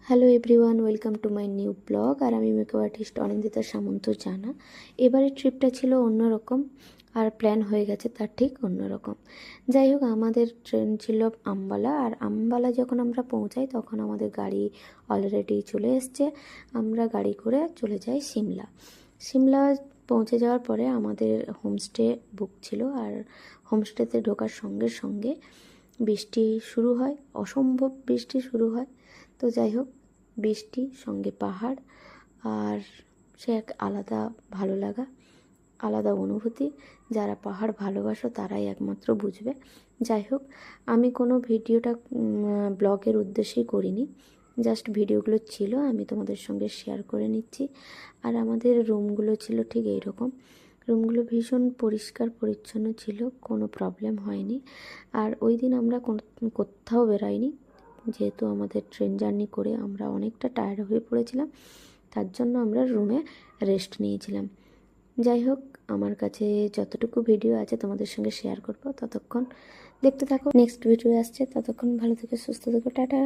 Hello everyone, welcome to my new blog. আর আমি makeup artist Anindita সামন্ত জানা। এবারের ট্রিপটা ছিল অন্যরকম, আর প্ল্যান হয়ে গেছে তার ঠিক অন্যরকম। যাই হোক, আমাদের ট্রেন ছিল আম্বালা, আর আম্বালা যখন আমরা পৌঁছাই তখন আমাদের গাড়ি অলরেডি চলে এসছে। আমরা গাড়ি করে চলে যাই সিমলা। সিমলা পৌঁছে যাওয়ার পরে আমাদের হোমস্টে বুক ছিল, আর হোমস্টেতে ঢোকার সঙ্গে সঙ্গে বৃষ্টি শুরু হয়, অসম্ভব বৃষ্টি শুরু হয়। তো যাই হোক, বৃষ্টি সঙ্গে পাহাড়, আর সে এক আলাদা ভালো লাগা, আলাদা অনুভূতি। যারা পাহাড় ভালোবাসো তারাই একমাত্র বুঝবে। যাই হোক, আমি কোনো ভিডিওটা ব্লগের উদ্দেশ্যেই করিনি, জাস্ট ভিডিওগুলো ছিল আমি তোমাদের সঙ্গে শেয়ার করে নিচ্ছি। আর আমাদের রুমগুলো ছিল ঠিক এইরকম। রুমগুলো ভীষণ পরিষ্কার পরিচ্ছন্ন ছিল, কোনো প্রবলেম হয়নি। আর ওই দিন আমরা কোথাও বেরাইনি, যেহেতু আমাদের ট্রেন জার্নি করে আমরা অনেকটা টায়ার্ড হয়ে পড়েছিলাম, তার জন্য আমরা রুমে রেস্ট নিয়েছিলাম। যাই হোক, আমার কাছে যতটুকু ভিডিও আছে তোমাদের সঙ্গে শেয়ার করব, ততক্ষণ দেখতে থাকো। নেক্সট ভিডিও আসছে, ততক্ষণ ভালো থেকো, সুস্থ থেকো, টাটা।